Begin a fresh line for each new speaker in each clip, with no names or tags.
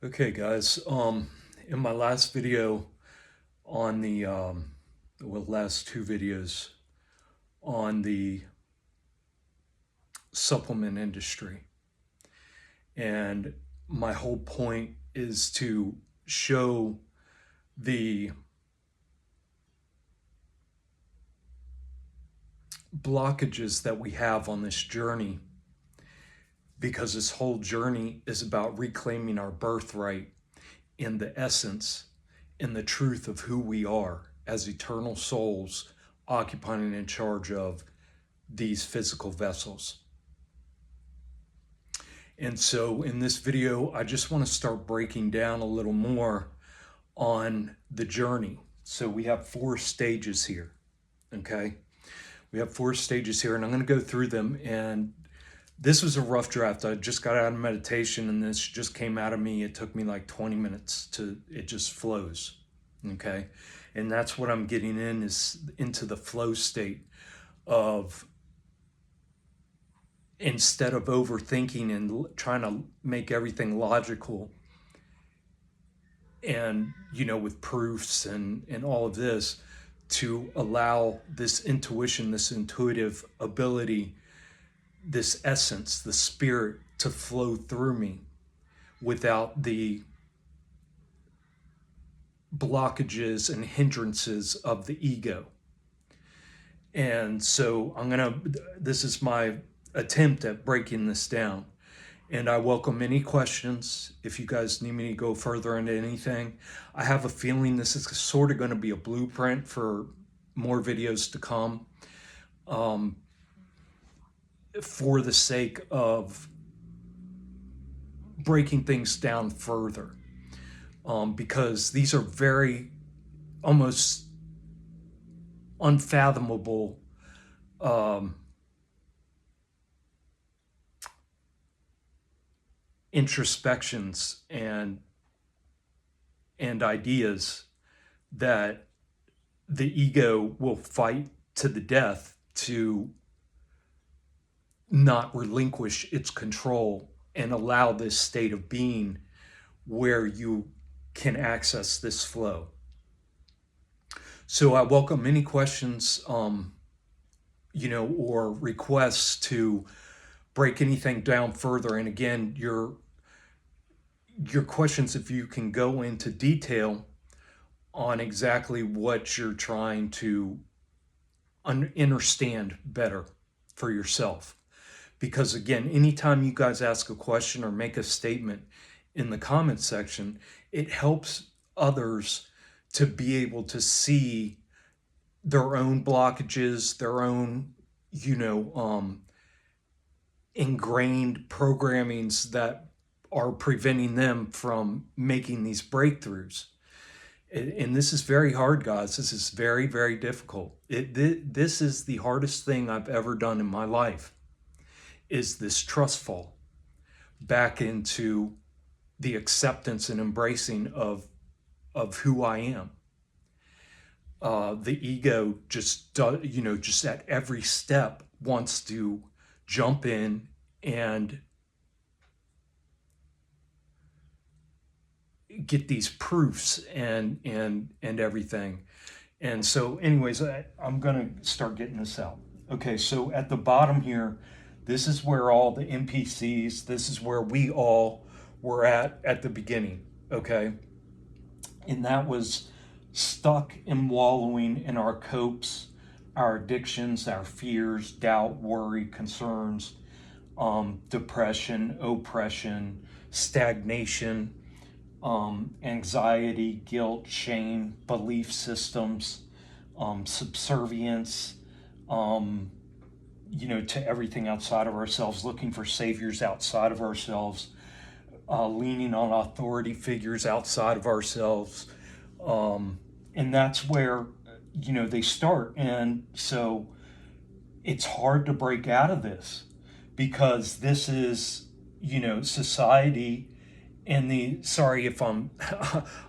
Okay, guys. In my last video on the last two videos on the supplement industry, and my whole point is to show the blockages that we have on this journey, because this whole journey is about reclaiming our birthright in the essence, in the truth of who we are as eternal souls occupying and in charge of these physical vessels. And so in this video, I just want to start breaking down a little more on the journey. So we have 4 stages here, okay? We have 4 stages here, and I'm going to go through them. And this was a rough draft. I just got out of meditation, and this just came out of me. It took me like 20 minutes it just flows, okay? And that's what I'm getting into the flow state of, instead of overthinking and trying to make everything logical and, with proofs and all of this, to allow this intuition, this intuitive ability, this essence, the spirit to flow through me without the blockages and hindrances of the ego. And so this is my attempt at breaking this down. And I welcome any questions. If you guys need me to go further into anything, I have a feeling this is sort of going to be a blueprint for more videos to come, for the sake of breaking things down further, because these are very almost unfathomable introspections and ideas that the ego will fight to the death to not relinquish its control and allow this state of being where you can access this flow. So I welcome any questions, or requests to break anything down further. And again, your questions, if you can go into detail on exactly what you're trying to understand better for yourself. Because again, anytime you guys ask a question or make a statement in the comment section, it helps others to be able to see their own blockages, their own, ingrained programmings that are preventing them from making these breakthroughs. And this is very hard, guys. This is very, very difficult. This is the hardest thing I've ever done in my life, is this trust fall back into the acceptance and embracing of who I am. The ego just at every step wants to jump in and get these proofs and everything. And so anyways, I'm gonna start getting this out. Okay, so at the bottom here, this is where all the NPCs, this is where we all were at the beginning, okay? And that was stuck and wallowing in our copes, our addictions, our fears, doubt, worry, concerns, depression, oppression, stagnation, anxiety, guilt, shame, belief systems, subservience, to everything outside of ourselves, looking for saviors outside of ourselves, leaning on authority figures outside of ourselves. And that's where, they start. And so it's hard to break out of this, because this is, society and sorry if I'm,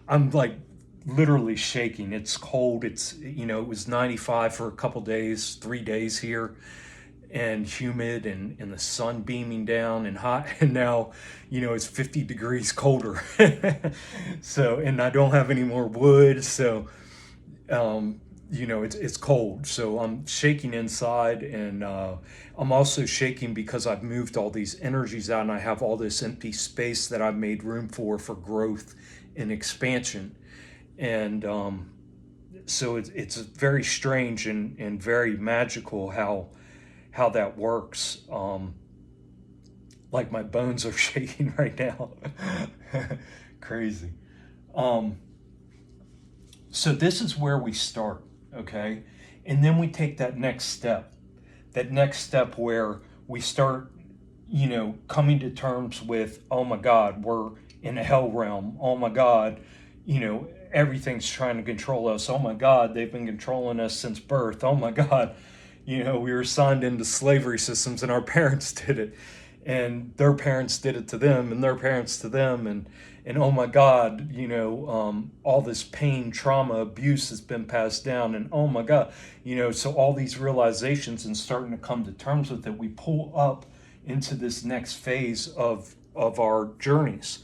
I'm like literally shaking. It's cold. It was 95 for a couple days, 3 days here. and humid, and the sun beaming down and hot, and now it's 50 degrees colder. So, and I don't have any more wood, so it's cold, so I'm shaking inside, and I'm also shaking because I've moved all these energies out, and I have all this empty space that I've made room for growth and expansion. And so it's very strange and very magical how that works. Like my bones are shaking right now. Crazy. Um, so this is where we start, okay? And then we take that next step. That next step where we start, coming to terms with, oh my God, we're in a hell realm. Oh my God, everything's trying to control us. Oh my God, they've been controlling us since birth. Oh my God, we were signed into slavery systems, and our parents did it, and their parents did it to them, and their parents to them, and oh my God, all this pain, trauma, abuse has been passed down, and oh my God, so all these realizations and starting to come to terms with it, we pull up into this next phase of our journeys.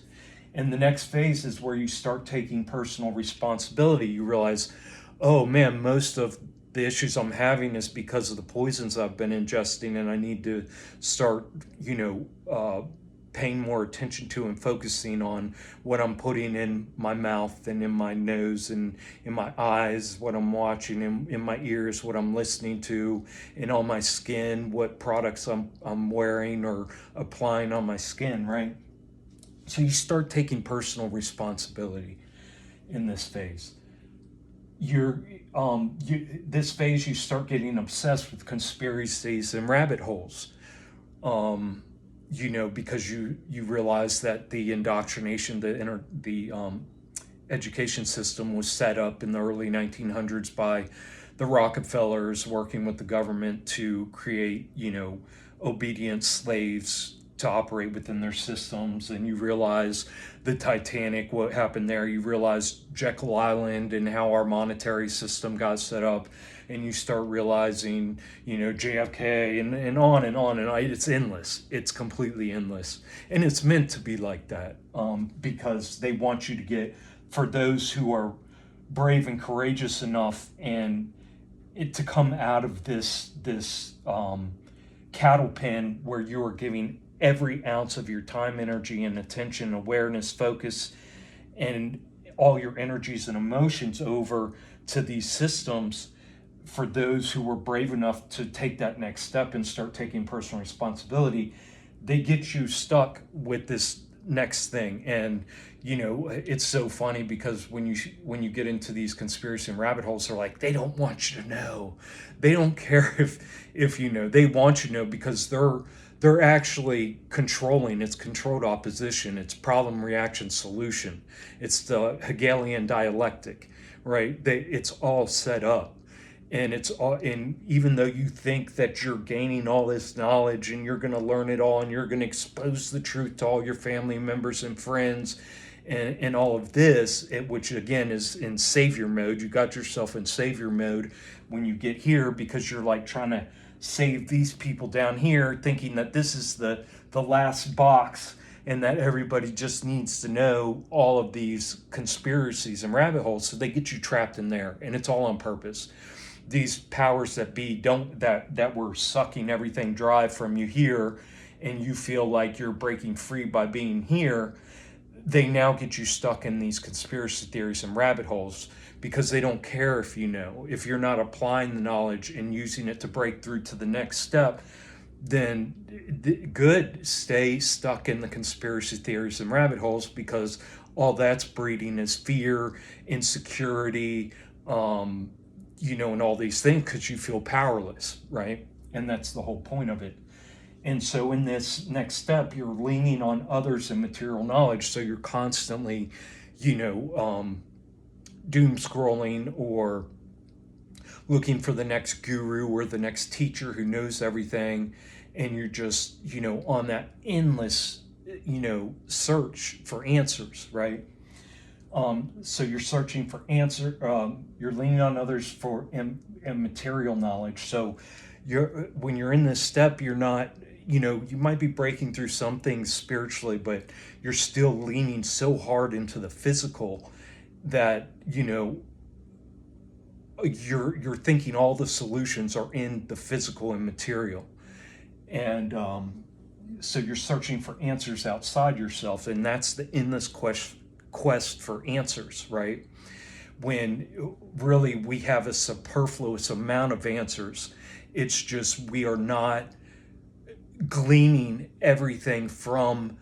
And the next phase is where you start taking personal responsibility. You realize, oh man, most of the issues I'm having is because of the poisons I've been ingesting, and I need to start, paying more attention to and focusing on what I'm putting in my mouth and in my nose and in my eyes, what I'm watching, in my ears, what I'm listening to, and on my skin, what products I'm wearing or applying on my skin, right? So you start taking personal responsibility in this phase. This phase, you start getting obsessed with conspiracies and rabbit holes. Because you realize that the indoctrination, the education system was set up in the early 1900s by the Rockefellers working with the government to create, obedient slaves to operate within their systems. And you realize the Titanic, what happened there. You realize Jekyll Island and how our monetary system got set up. And you start realizing, JFK, and on and on and on. It's endless. It's completely endless. And it's meant to be like that, because they want you to get, for those who are brave and courageous enough, and it to come out of this cattle pen where you are giving every ounce of your time, energy, and attention, awareness, focus, and all your energies and emotions over to these systems. For those who were brave enough to take that next step and start taking personal responsibility, they get you stuck with this next thing. And it's so funny because when you get into these conspiracy and rabbit holes, they're like, they don't want you to know. They don't care if they want you to know, because they're actually controlling. It's controlled opposition. It's problem, reaction, solution. It's the Hegelian dialectic, right? It's all set up. And even though you think that you're gaining all this knowledge and you're going to learn it all and you're going to expose the truth to all your family members and friends, and all of this, which again is in savior mode. You got yourself in savior mode when you get here, because you're like trying to save these people down here, thinking that this is the last box, and that everybody just needs to know all of these conspiracies and rabbit holes. So they get you trapped in there, and it's all on purpose. These powers that be that were sucking everything dry from you here, and you feel like you're breaking free by being here, they now get you stuck in these conspiracy theories and rabbit holes, because they don't care if you're not applying the knowledge and using it to break through to the next step. Then good, stay stuck in the conspiracy theories and rabbit holes, because all that's breeding is fear, insecurity, and all these things, because you feel powerless, right? And that's the whole point of it. And so in this next step, you're leaning on others and material knowledge. So you're constantly, doom scrolling, or looking for the next guru or the next teacher who knows everything. And you're just, on that endless, search for answers, right? So you're searching for answer. You're leaning on others for material knowledge. So when you're in this step, you're not, you might be breaking through some things spiritually, but you're still leaning so hard into the physical that, you're thinking all the solutions are in the physical and material. And so you're searching for answers outside yourself, and that's the endless quest for answers, right? When really we have a superfluous amount of answers. It's just we are not gleaning everything from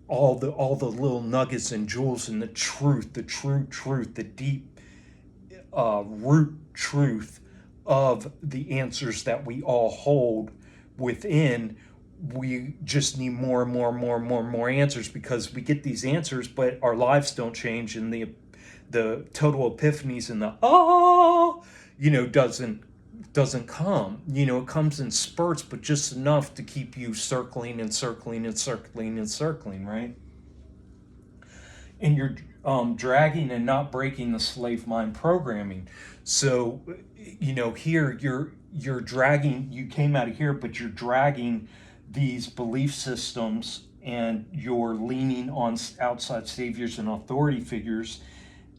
all the little nuggets and jewels and the truth, the true truth, the deep root truth of the answers that we all hold within. We just need more and more and more and more and more answers, because we get these answers, but our lives don't change, and the total epiphanies and the doesn't come. It comes in spurts, but just enough to keep you circling and circling and circling and circling, right? And you're dragging and not breaking the slave mind programming. So, here you're dragging. You came out of here, but you're dragging these belief systems, and you're leaning on outside saviors and authority figures,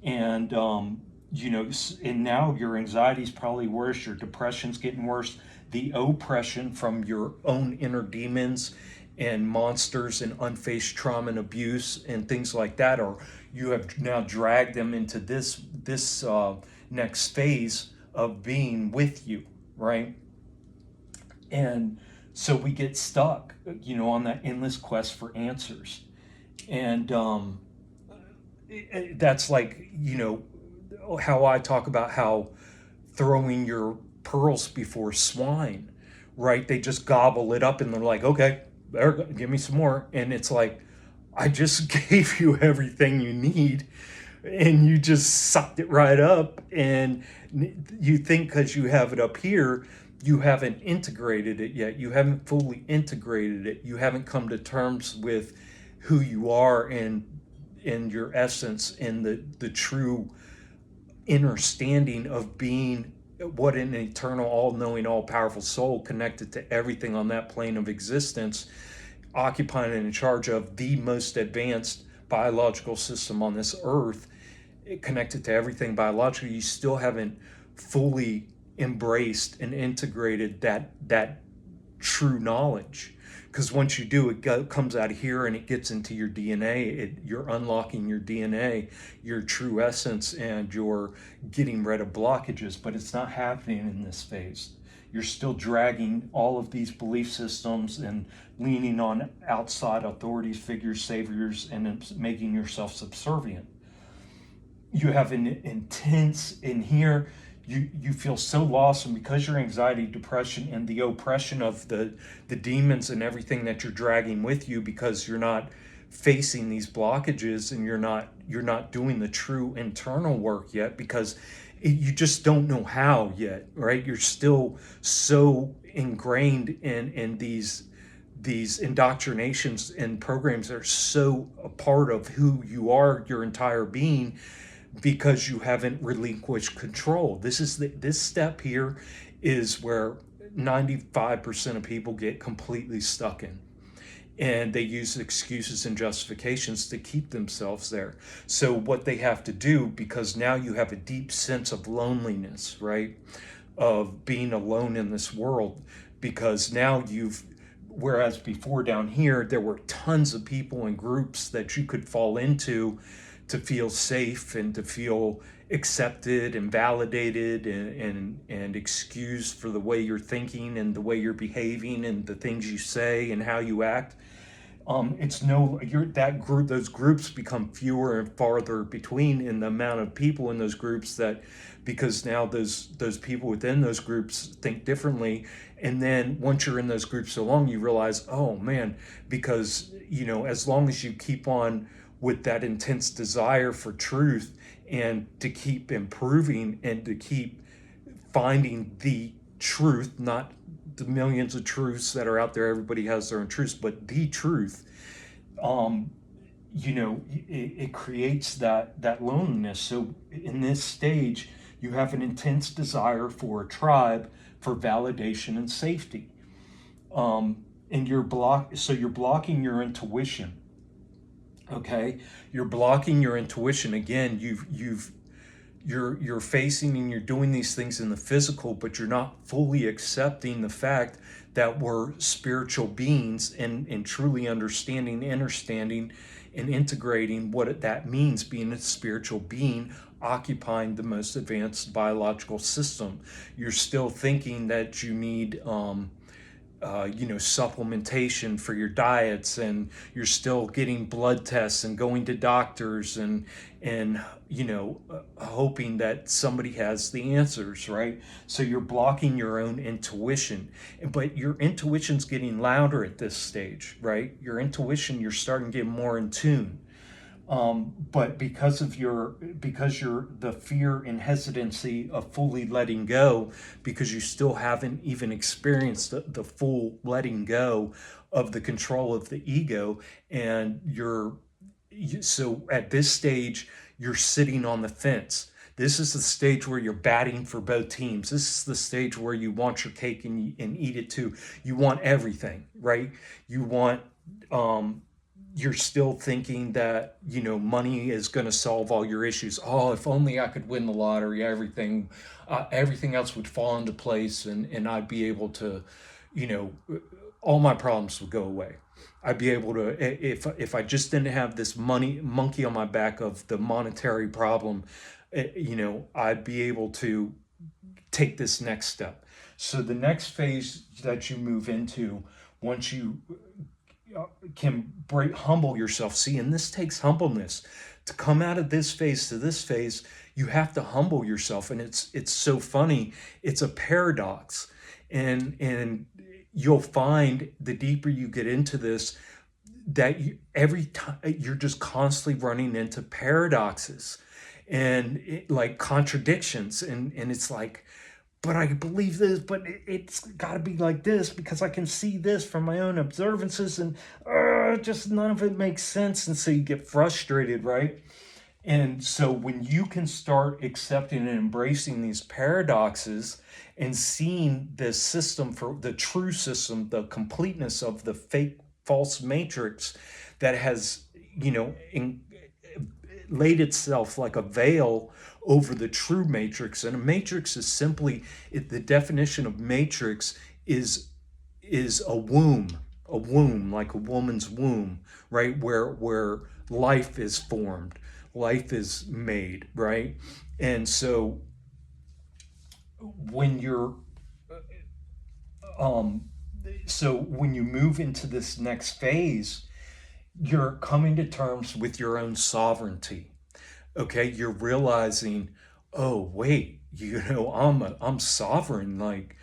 and and now your anxiety's probably worse, your depression's getting worse, the oppression from your own inner demons and monsters and unfaced trauma and abuse and things like that, or you have now dragged them into this next phase of being with you, right? And so we get stuck, on that endless quest for answers. And that's like, how I talk about how throwing your pearls before swine, right? They just gobble it up and they're like, okay, give me some more. And it's like, I just gave you everything you need, and you just sucked it right up. And you think because you have it up here, you haven't integrated it yet. You haven't fully integrated it. You haven't come to terms with who you are and in your essence, and the true understanding of being what an eternal, all-knowing, all-powerful soul connected to everything on that plane of existence, occupying and in charge of the most advanced biological system on this earth, connected to everything biologically. You still haven't fully embraced and integrated that true knowledge. Because once you do, it comes out of here and it gets into your DNA. You're unlocking your DNA, your true essence, and you're getting rid of blockages. But it's not happening in this phase. You're still dragging all of these belief systems and leaning on outside authorities, figures, saviors, and making yourself subservient. You have an intense in here. You feel so lost, and because your anxiety, depression, and the oppression of the demons and everything that you're dragging with you, because you're not facing these blockages, and you're not doing the true internal work yet, because you just don't know how yet, right? You're still so ingrained in these indoctrinations and programs that are so a part of who you are, your entire being, because you haven't relinquished control. This step here is where 95% of people get completely stuck in, and they use excuses and justifications to keep themselves there. So what they have to do, because now you have a deep sense of loneliness, right, of being alone in this world, because now whereas before down here there were tons of people and groups that you could fall into to feel safe and to feel accepted and validated and excused for the way you're thinking and the way you're behaving and the things you say and how you act. It's no, those groups become fewer and farther between in the amount of people in those groups, because now those people within those groups think differently. And then once you're in those groups so long, you realize, oh man, because as long as you keep on with that intense desire for truth and to keep improving and to keep finding the truth, not the millions of truths that are out there, everybody has their own truths, but the truth, it creates that loneliness. So in this stage, you have an intense desire for a tribe, for validation and safety. And so you're blocking your intuition. Okay, you're blocking your intuition again. You're facing and you're doing these things in the physical, but you're not fully accepting the fact that we're spiritual beings, and truly understanding and integrating what that means, being a spiritual being occupying the most advanced biological system. You're still thinking that you need supplementation for your diets, and you're still getting blood tests and going to doctors, and hoping that somebody has the answers, right? So you're blocking your own intuition, but your intuition's getting louder at this stage, right? Your intuition, you're starting to get more in tune. But because you're the fear and hesitancy of fully letting go, because you still haven't even experienced the full letting go of the control of the ego, and so at this stage you're sitting on the fence. This is the stage where you're batting for both teams. This is the stage where you want your cake and eat it too. You want everything, right? You want you're still thinking that money is going to solve all your issues. Oh, if only I could win the lottery, everything else would fall into place, and I'd be able to, you know all my problems would go away. I'd be able to, if I just didn't have this money monkey on my back of the monetary problem, I'd be able to take this next step. So the next phase that you move into, once you can humble yourself. See, and this takes humbleness to come out of this phase to this phase. You have to humble yourself, and it's so funny. It's a paradox, and you'll find the deeper you get into this that every time you're just constantly running into paradoxes and like contradictions, and it's like, but I believe this, but it's got to be like this because I can see this from my own observances, and just none of it makes sense. And so you get frustrated, right? And so when you can start accepting and embracing these paradoxes and seeing the system for the true system, the completeness of the fake false matrix that has, laid itself like a veil over the true matrix. And a matrix is simply, the definition of matrix is a womb, like a woman's womb, right? Where life is formed, life is made, right? And so when you're when you move into this next phase, you're coming to terms with your own sovereignty. Okay, you're realizing, oh wait, I'm sovereign. Like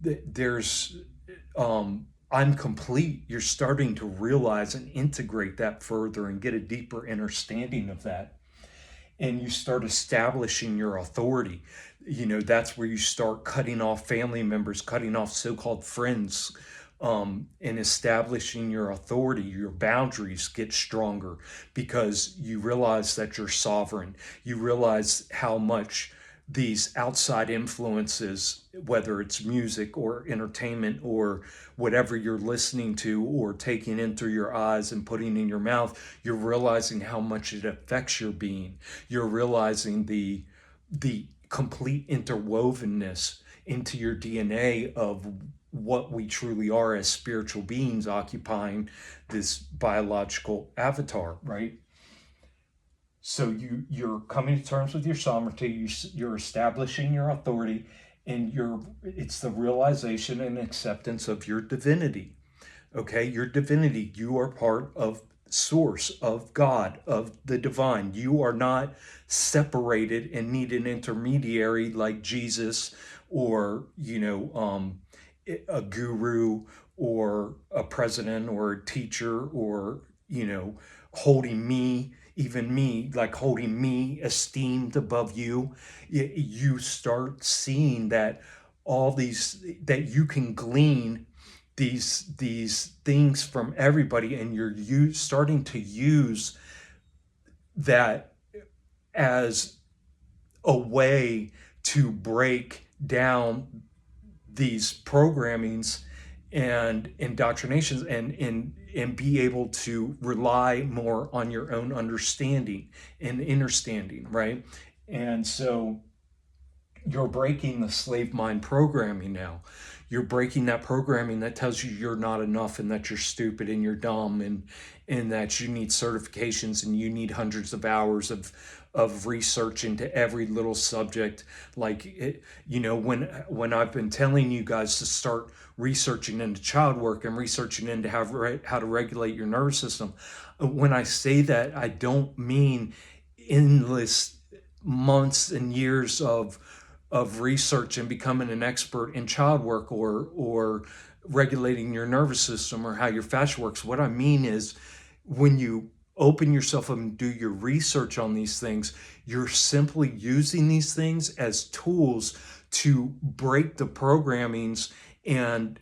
there's I'm complete. You're starting to realize and integrate that further and get a deeper understanding of that. And you start establishing your authority. That's where you start cutting off family members, cutting off so-called friends, and establishing your authority. Your boundaries get stronger because you realize that you're sovereign. You realize how much these outside influences, whether it's music or entertainment or whatever you're listening to or taking in through your eyes and putting in your mouth, you're realizing how much it affects your being. You're realizing the complete interwovenness into your DNA of what we truly are as spiritual beings occupying this biological avatar, right? So you're coming to terms with your sovereignty. You're establishing your authority, and it's the realization and acceptance of your divinity. Okay, your divinity. You are part of source, of God, of the divine. You are not separated and need an intermediary like Jesus, or a guru, or a president, or a teacher, or holding me, even me, like holding me esteemed above you. You start seeing that all these, that you can glean these things from everybody, and you're starting to use that as a way to break down these programmings and indoctrinations, and be able to rely more on your own understanding and understanding, right? And so you're breaking the slave mind programming now. You're breaking that programming that tells you you're not enough, and that you're stupid and you're dumb, and that you need certifications and you need hundreds of hours of research into every little subject. Like it, when I've been telling you guys to start researching into child work and researching into how to regulate your nervous system, when I say that, I don't mean endless months and years of research and becoming an expert in child work, or regulating your nervous system, or how your fascia works. What I mean is, when you open yourself up and do your research on these things, you're simply using these things as tools to break the programmings, and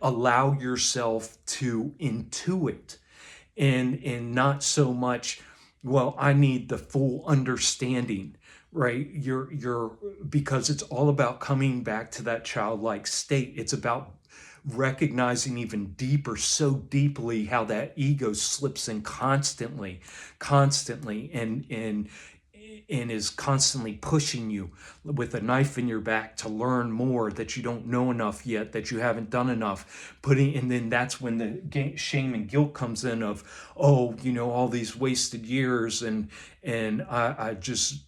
allow yourself to intuit, and not so much, well, I need the full understanding, right? You're Because it's all about coming back to that childlike state. It's about recognizing even deeper, so deeply, how that ego slips in constantly, and is constantly pushing you with a knife in your back to learn more, that you don't know enough yet, that you haven't done enough. And then that's when the shame and guilt comes in of, oh, all these wasted years, and I just,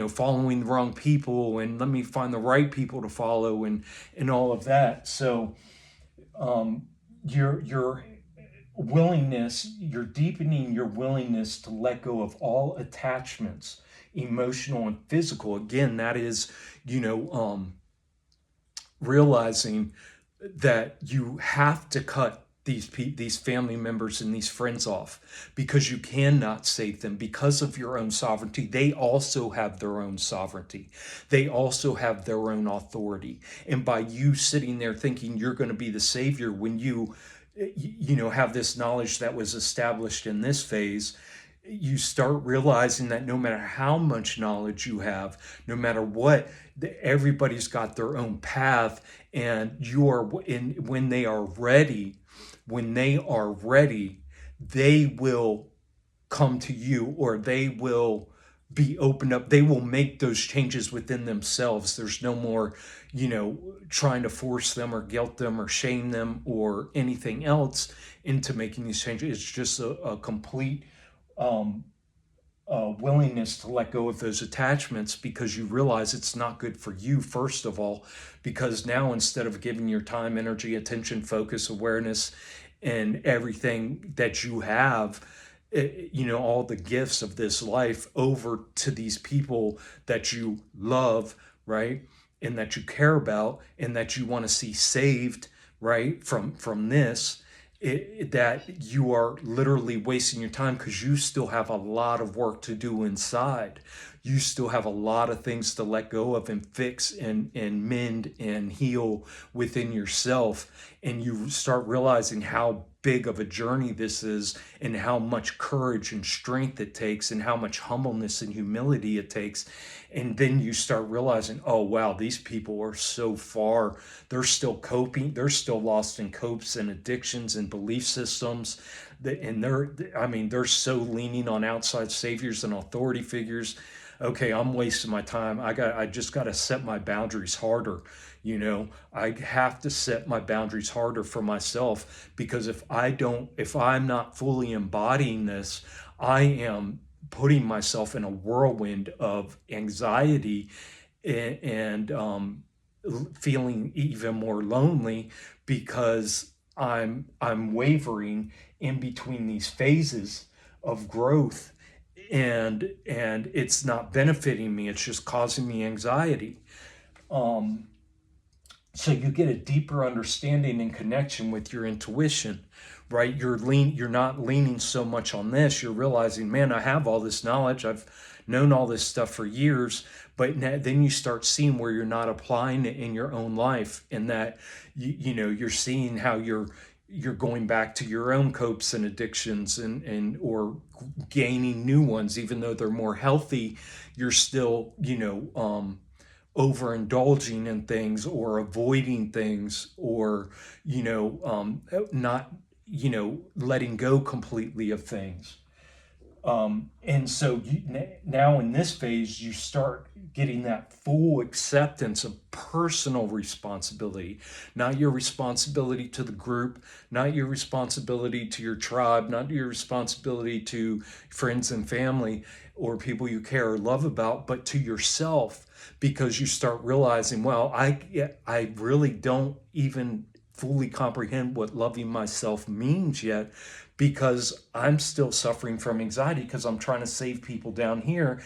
following the wrong people, and let me find the right people to follow, and all of that. So your willingness, you're deepening your willingness to let go of all attachments, emotional and physical. Again, that is, realizing that you have to cut these family members and these friends off, because you cannot save them because of your own sovereignty. They also have their own sovereignty. They also have their own authority. And by you sitting there thinking you're going to be the savior, when you have this knowledge that was established in this phase, you start realizing that no matter how much knowledge you have, no matter what, everybody's got their own path, and you are in. When they are ready, they will come to you, or they will be opened up. They will make those changes within themselves. There's no more, trying to force them or guilt them or shame them or anything else into making these changes. It's just a complete um, willingness to let go of those attachments, because you realize it's not good for you, first of all, because now, instead of giving your time, energy, attention, focus, awareness, and everything that you have, all the gifts of this life, over to these people that you love, right? And that you care about, and that you want to see saved, right? From this, that you are literally wasting your time, because you still have a lot of work to do inside. You still have a lot of things to let go of and fix, and mend and heal within yourself. And you start realizing how big of a journey this is, and how much courage and strength it takes, and how much humbleness and humility it takes. And then you start realizing, oh wow, these people are so far. They're still coping. They're still lost in copes and addictions and belief systems. And they're so leaning on outside saviors and authority figures. Okay, I'm wasting my time. I just got to set my boundaries harder. I have to set my boundaries harder for myself, because if I'm not fully embodying this, I am putting myself in a whirlwind of anxiety, and feeling even more lonely, because I'm wavering in between these phases of growth, and it's not benefiting me. It's just causing me anxiety. Um, so you get a deeper understanding and connection with your intuition, right? You're not leaning so much on this. You're realizing, man, I have all this knowledge. I've known all this stuff for years. But then you start seeing where you're not applying it in your own life, and that you're seeing how you're going back to your own copes and addictions, or gaining new ones, even though they're more healthy. You're still overindulging in things or avoiding things or, not, letting go completely of things. And so now in this phase, you start getting that full acceptance of personal responsibility, not your responsibility to the group, not your responsibility to your tribe, not your responsibility to friends and family or people you care or love about, but to yourself, because you start realizing, well, I really don't even fully comprehend what loving myself means yet, because I'm still suffering from anxiety because I'm trying to save people down here,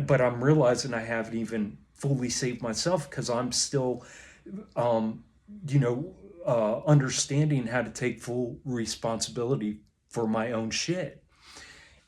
but I'm realizing I haven't even fully saved myself because I'm still, um, understanding how to take full responsibility for my own shit.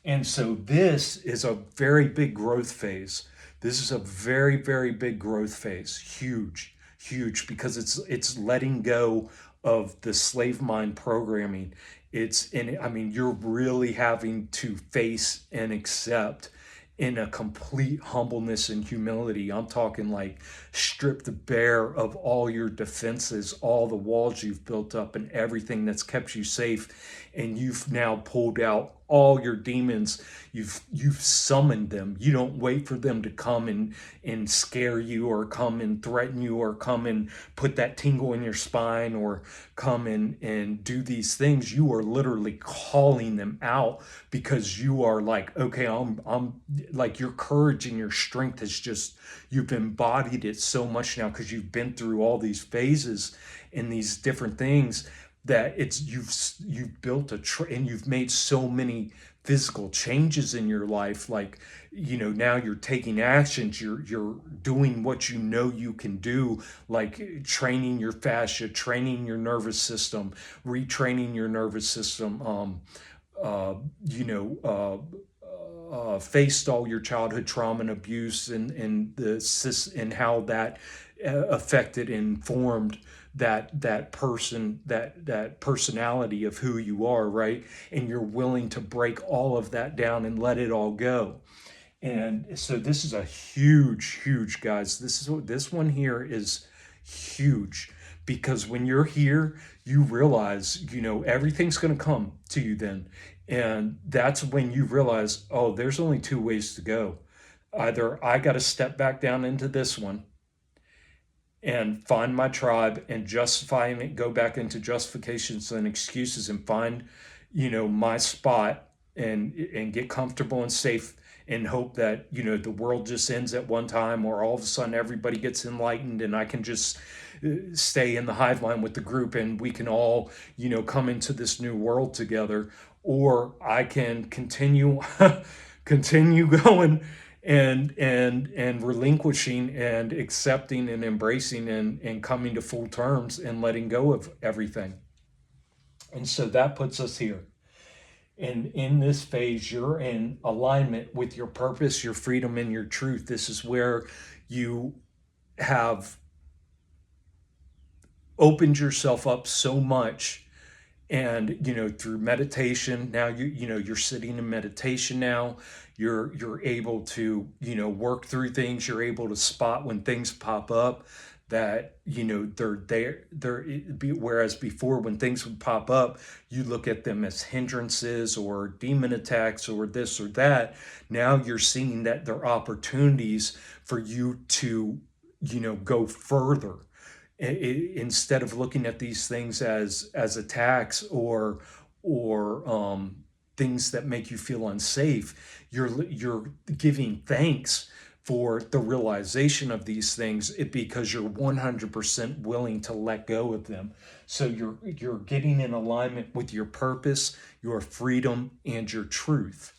And so this is a very big growth phase. This is a very, very big growth phase. Huge, huge, because it's letting go of the slave mind programming. I mean, you're really having to face and accept in a complete humbleness and humility. I'm talking like stripped bare of all your defenses, all the walls you've built up, and everything that's kept you safe. And you've now pulled out all your demons. You've summoned them. You don't wait for them to come and scare you or come and threaten you or come and put that tingle in your spine or come and do these things. You are literally calling them out because you are like, okay, I'm like, your courage and your strength has just, you've embodied it so much now because you've been through all these phases and these different things, that it's you've built and you've made so many physical changes in your life. Like, now you're taking actions, you're doing what you can do, like training your fascia, training your nervous system, retraining your nervous system, uh, you know uh, faced all your childhood trauma and abuse, and how that affected and formed that personality of who you are, right? And you're willing to break all of that down and let it all go. And so this is a huge, huge, guys. This one here is huge, because when you're here, you realize, everything's going to come to you then. And that's when you realize, oh, there's only two ways to go. Either I got to step back down into this one and find my tribe and justifying it, go back into justifications and excuses and find, my spot, and get comfortable and safe, and hope that, the world just ends at one time, or all of a sudden everybody gets enlightened and I can just stay in the hive mind with the group and we can all, come into this new world together. Or I can continue continue going and relinquishing and accepting and embracing and coming to full terms and letting go of everything. And so that puts us here. And in this phase, you're in alignment with your purpose, your freedom, and your truth. This is where you have opened yourself up so much, and through meditation, now you're sitting in meditation now. You're able to work through things. You're able to spot when things pop up, that they're there. Whereas before, when things would pop up, you look at them as hindrances or demon attacks or this or that. Now you're seeing that they're opportunities for you to go further, instead of looking at these things as attacks or things that make you feel unsafe. You're giving thanks for the realization of these things, because you're 100% willing to let go of them. So you're getting in alignment with your purpose, your freedom, and your truth.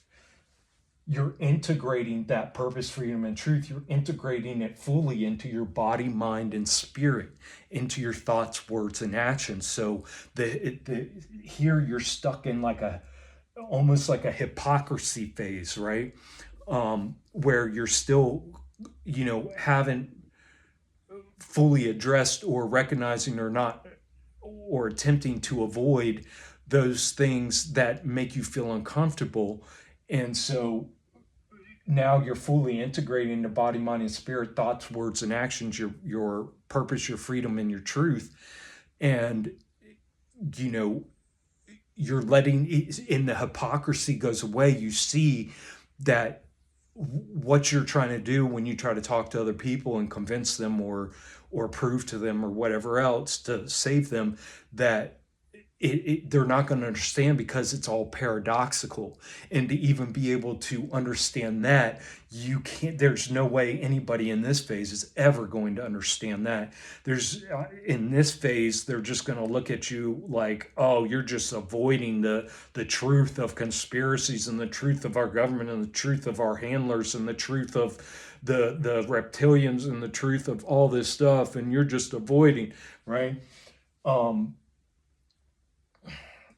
You're integrating that purpose, freedom, and truth. You're integrating it fully into your body, mind, and spirit, into your thoughts, words, and actions. So here you're stuck in like almost like a hypocrisy phase, right? Where you're still, haven't fully addressed or recognizing or not, or attempting to avoid those things that make you feel uncomfortable. And so now you're fully integrating the body, mind, and spirit, thoughts, words, and actions, your purpose, your freedom, and your truth. And you know, you're letting in the hypocrisy goes away. You see that what you're trying to do when you try to talk to other people and convince them or prove to them or whatever else to save them, that they're not going to understand because it's all paradoxical. And to even be able to understand that, you can't, there's no way anybody in this phase is ever going to understand that. There's in this phase, they're just going to look at you like, oh, you're just avoiding the truth of conspiracies and the truth of our government and the truth of our handlers and the truth of the reptilians and the truth of all this stuff, and you're just avoiding, right? um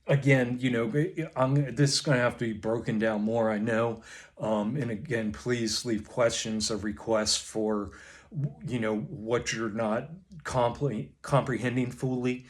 Again, this is going to have to be broken down more, I know. And again, please leave questions or requests for, what you're not comprehending fully.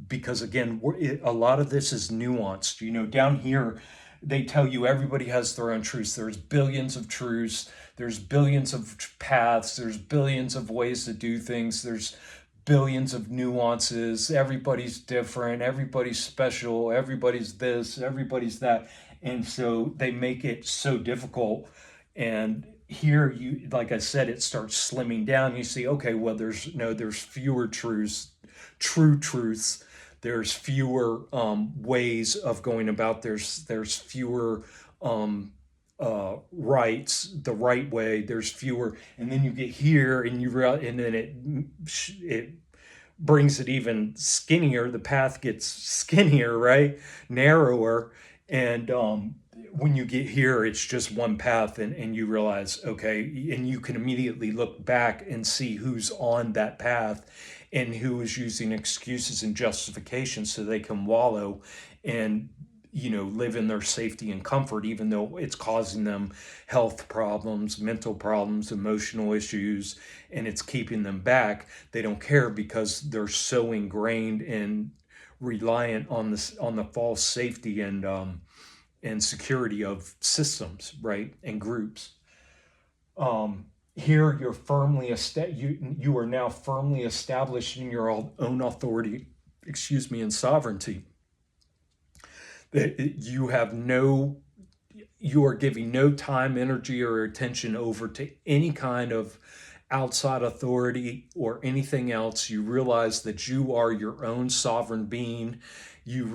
Because again, a lot of this is nuanced. Down here, they tell you everybody has their own truths. There's billions of truths. There's billions of paths. There's billions of ways to do things. There's billions of nuances. Everybody's different. Everybody's special. Everybody's this. Everybody's that. And so they make it so difficult. And here, like I said, it starts slimming down. You see, okay, well, there's fewer truths, true truths. There's fewer ways of going about. There's fewer rights, the right way. There's fewer, and then you get here, and and then it brings it even skinnier. The path gets skinnier, right? Narrower, and when you get here, it's just one path, and you realize, okay, and you can immediately look back and see who's on that path and who is using excuses and justifications so they can wallow and live in their safety and comfort, even though it's causing them health problems, mental problems, emotional issues, and it's keeping them back. They don't care because they're so ingrained and reliant on the false safety and security of systems, right, and groups. Here, you are now firmly established in your own authority, and sovereignty. That you are giving no time, energy, or attention over to any kind of outside authority or anything else. You realize that you are your own sovereign being. You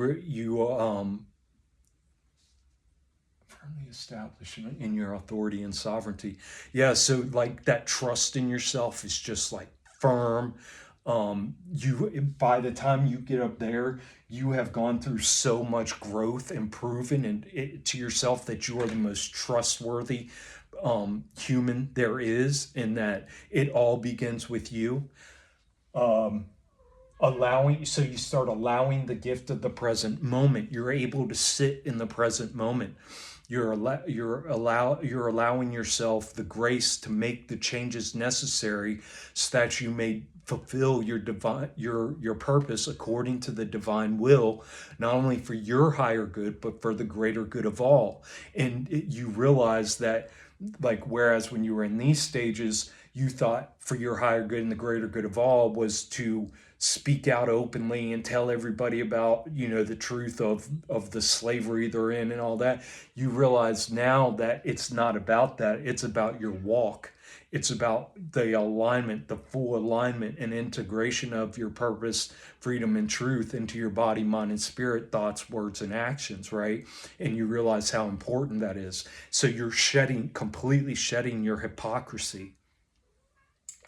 firmly established in your authority and sovereignty. Yeah, so like that trust in yourself is just like firm. You By the time you get up there, you have gone through so much growth and proven to yourself that you are the most trustworthy human there is, and that it all begins with you. Um, so you start allowing the gift of the present moment. You're able to sit in the present moment. You're allowing yourself the grace to make the changes necessary so that you may fulfill your purpose according to the divine will, not only for your higher good but for the greater good of all. And you realize that, like, whereas when you were in these stages, you thought for your higher good and the greater good of all was to speak out openly and tell everybody about the truth of the slavery they're in and all that. You realize now that it's not about that. It's about your walk. It's about the alignment, the full alignment and integration of your purpose, freedom, and truth into your body, mind, and spirit, thoughts, words, and actions, right? And you realize how important that is. So you're completely shedding your hypocrisy.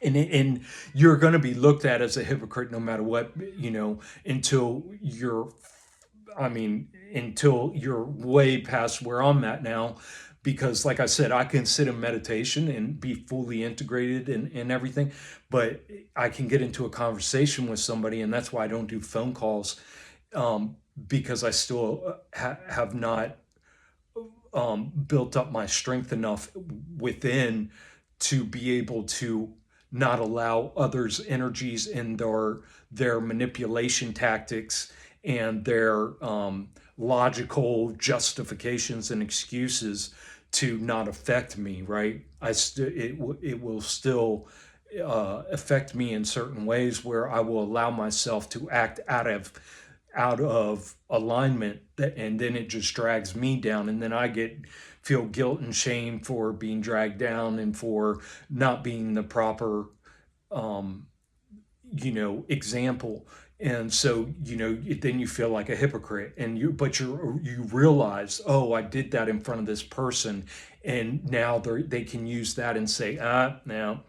And you're going to be looked at as a hypocrite no matter what, until until you're way past where I'm at now. Because, like I said, I can sit in meditation and be fully integrated in everything, but I can get into a conversation with somebody, and that's why I don't do phone calls, because I still have not built up my strength enough within to be able to not allow others' energies and their manipulation tactics and their logical justifications and excuses to not affect me, right? It will still affect me in certain ways where I will allow myself to act out of alignment, and then it just drags me down, and then I get feel guilt and shame for being dragged down and for not being the proper example. And so then you feel like a hypocrite, and you realize, oh, I did that in front of this person, and now they can use that and say, now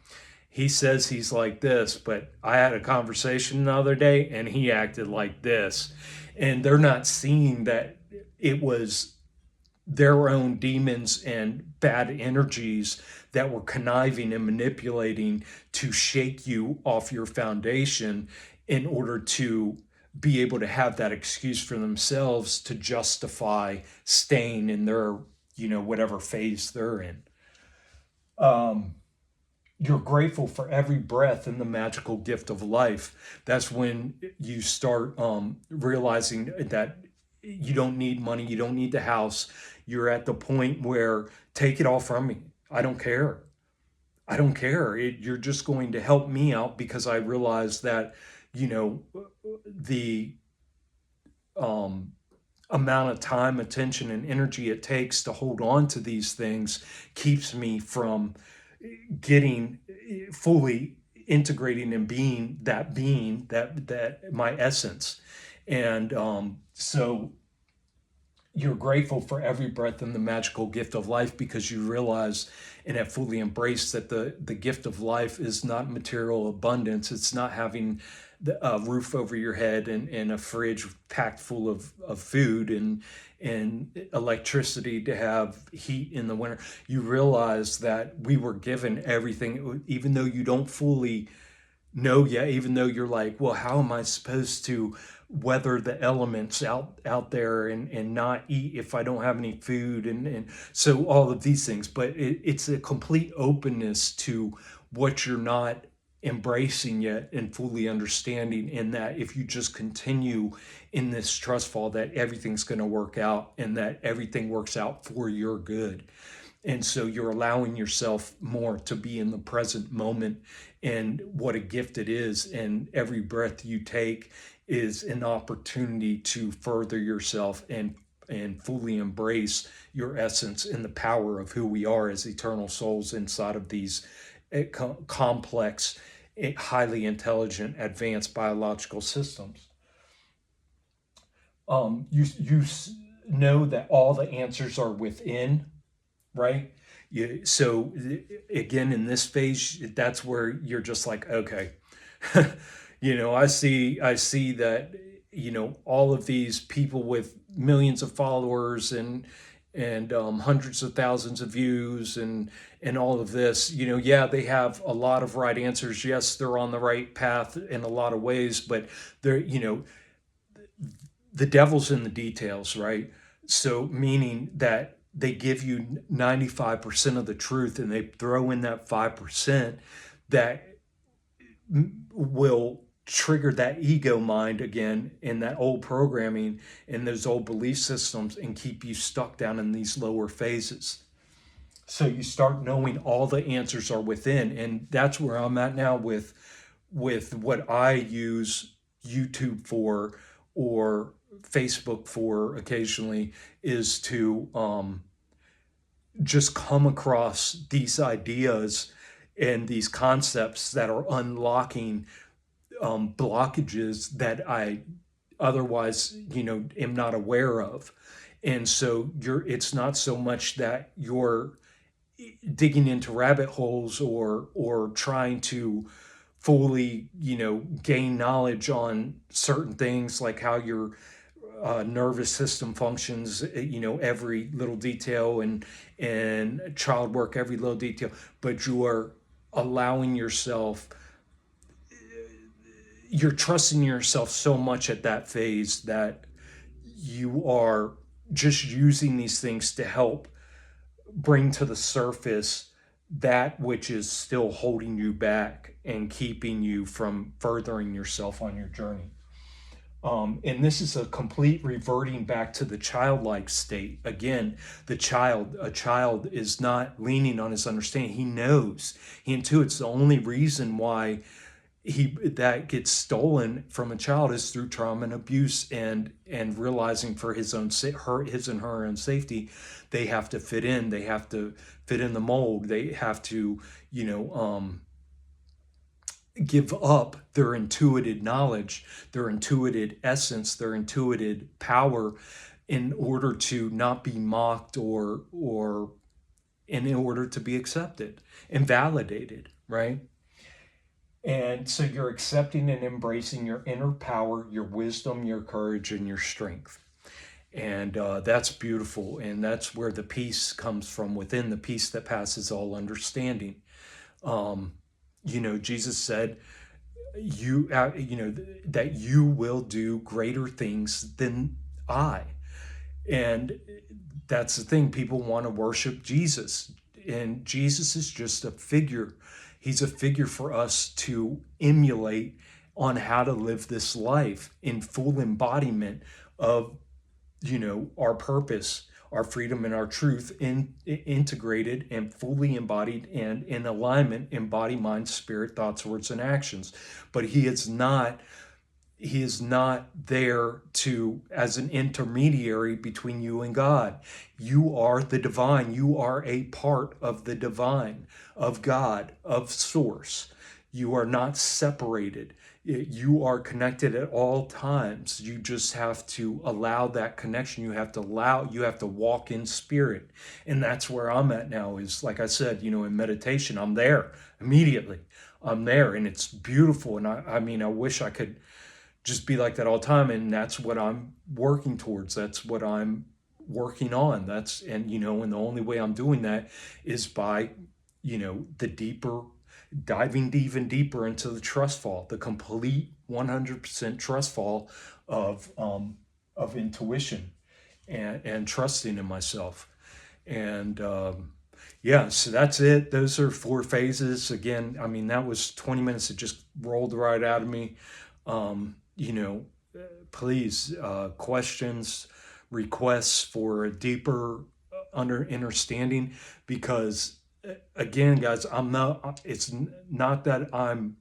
he says he's like this, but I had a conversation the other day and he acted like this. And they're not seeing that it was their own demons and bad energies that were conniving and manipulating to shake you off your foundation in order to be able to have that excuse for themselves to justify staying in their, whatever phase they're in. You're grateful for every breath and the magical gift of life. That's when you start realizing that you don't need money, you don't need the house. You're at the point where take it all from me. I don't care. I don't care. You're just going to help me out because I realize that, the um, amount of time, attention, and energy it takes to hold on to these things keeps me from getting fully integrating and being that my essence. And so you're grateful for every breath and the magical gift of life because you realize and have fully embraced that the gift of life is not material abundance. It's not having a roof over your head and a fridge packed full of food and electricity to have heat in the winter. You realize that we were given everything, even though you don't fully know yet, even though you're like, well, how am I supposed to weather the elements out there and not eat if I don't have any food, and so all of these things. But it's a complete openness to what you're not embracing yet and fully understanding, in that if you just continue in this trust fall that everything's going to work out and that everything works out for your good. And so you're allowing yourself more to be in the present moment and what a gift it is. And every breath you take is an opportunity to further yourself and fully embrace your essence and the power of who we are as eternal souls inside of these complex, highly intelligent, advanced biological systems. You know that all the answers are within, right? So again, in this phase, that's where you're just like, okay, I see that, all of these people with millions of followers and hundreds of thousands of views and all of this, yeah, they have a lot of right answers. Yes, they're on the right path in a lot of ways, but they're, the devil's in the details, right? So meaning that they give you 95% of the truth and they throw in that 5% that will trigger that ego mind again in that old programming and those old belief systems and keep you stuck down in these lower phases. So you start knowing all the answers are within, and that's where I'm at now with what I use YouTube for or Facebook for occasionally, is to just come across these ideas and these concepts that are unlocking blockages that I otherwise, am not aware of. And so it's not so much that you're digging into rabbit holes or trying to fully, gain knowledge on certain things like how your nervous system functions, every little detail, and child work, every little detail, but you are allowing yourself, you're trusting yourself so much at that phase that you are just using these things to help bring to the surface that which is still holding you back and keeping you from furthering yourself on your journey. And this is a complete reverting back to the childlike state. Again, a child is not leaning on his understanding. He knows, he intuits. The only reason why that gets stolen from a child is through trauma and abuse, and realizing for his and her own safety, they have to fit in. They have to fit in the mold. They have to, you know, give up their intuited knowledge, their intuited essence, their intuited power, in order to not be mocked, or in order to be accepted and validated, right? And so you're accepting and embracing your inner power, your wisdom, your courage, and your strength. And that's beautiful. And that's where the peace comes from within, the peace that passes all understanding. Jesus said, that you will do greater things than I. And that's the thing. People want to worship Jesus. And Jesus is just a figure. He's a figure for us to emulate on how to live this life in full embodiment of, our purpose, our freedom, and our truth, integrated and fully embodied and in alignment in body, mind, spirit, thoughts, words, and actions. But he is not there to as an intermediary between you and God. You are the divine. You are a part of the divine, of God, of source. You are not separated. You are connected at all times. You just have to allow that connection. You have to walk in spirit. And that's where I'm at now, is like I said, in meditation, I'm there immediately. I'm there, and it's beautiful. And I mean, I wish I could just be like that all the time. And that's what I'm working towards. That's what I'm working on. And the only way I'm doing that is by, the deeper, diving even deeper into the trust fall, the complete 100% trust fall of intuition, and trusting in myself. And yeah, so that's it. Those are 4 phases. Again, I mean, that was 20 minutes. It just rolled right out of me. Um, you know, Please, questions, requests for a deeper understanding, because again, guys, it's not that I'm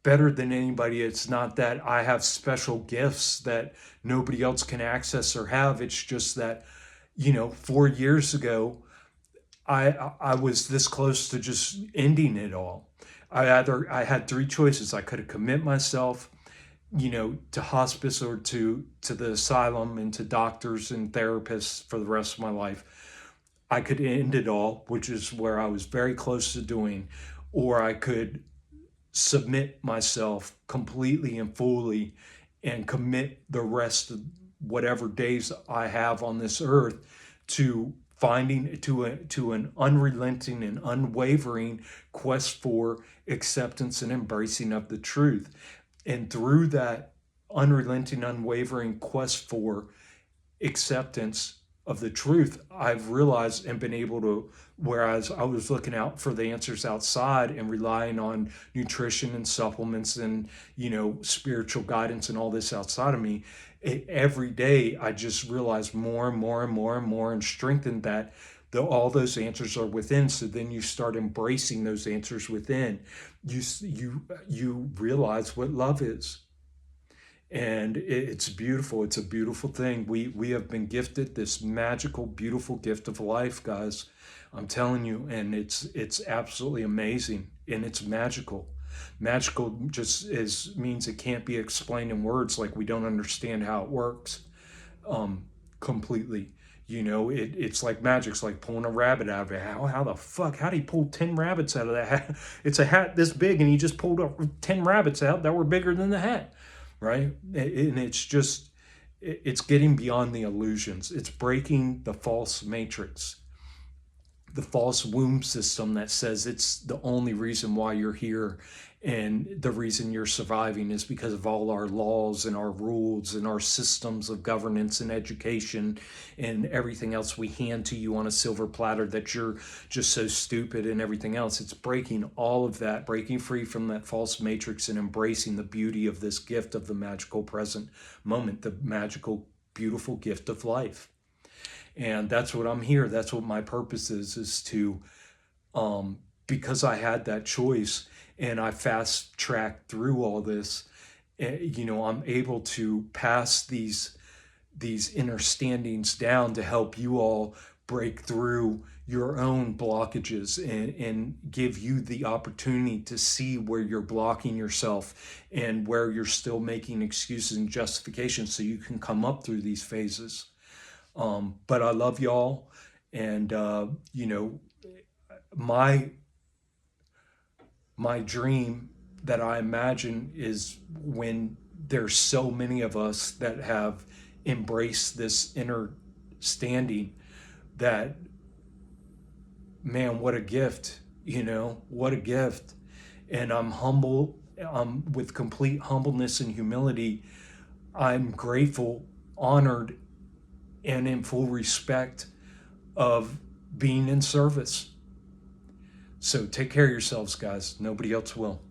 better than anybody. It's not that I have special gifts that nobody else can access or have. It's just that, 4 years ago, I was this close to just ending it all. I had 3 choices. I could have commit myself, to hospice, or to the asylum, and to doctors and therapists for the rest of my life. I could end it all, which is where I was very close to doing, or I could submit myself completely and fully, and commit the rest of whatever days I have on this earth to finding to an unrelenting and unwavering quest for acceptance and embracing of the truth. And through that unrelenting, unwavering quest for acceptance of the truth, I've realized and been able to, whereas I was looking out for the answers outside and relying on nutrition and supplements and, spiritual guidance and all this outside of me, every day I just realized more and more and more and more, and strengthened that all those answers are within. So then you start embracing those answers within. You realize what love is, and it's beautiful. It's a beautiful thing. We have been gifted this magical, beautiful gift of life, guys. I'm telling you, and it's absolutely amazing, and it's magical. Magical just means it can't be explained in words. Like, we don't understand how it works completely. It's like magic. It's like pulling a rabbit out of a hat. How the fuck? How did he pull 10 rabbits out of that hat? It's a hat this big, and he just pulled up 10 rabbits out that were bigger than the hat, right? And it's getting beyond the illusions. It's breaking the false matrix, the false womb system that says it's the only reason why you're here, And the reason you're surviving is because of all our laws and our rules and our systems of governance and education and everything else we hand to you on a silver platter that you're just so stupid and everything else. It's breaking all of that, breaking free from that false matrix and embracing the beauty of this gift of the magical present moment, the magical, beautiful gift of life. And that's what I'm here. That's what my purpose is to, because I had that choice and I fast tracked through all this, I'm able to pass these understandings down to help you all break through your own blockages and give you the opportunity to see where you're blocking yourself and where you're still making excuses and justifications so you can come up through these phases. But I love y'all. And, my dream that I imagine is when there's so many of us that have embraced this inner standing that, man, what a gift, what a gift. And I'm humble, with complete humbleness and humility. I'm grateful, honored, and in full respect of being in service. So take care of yourselves, guys. Nobody else will.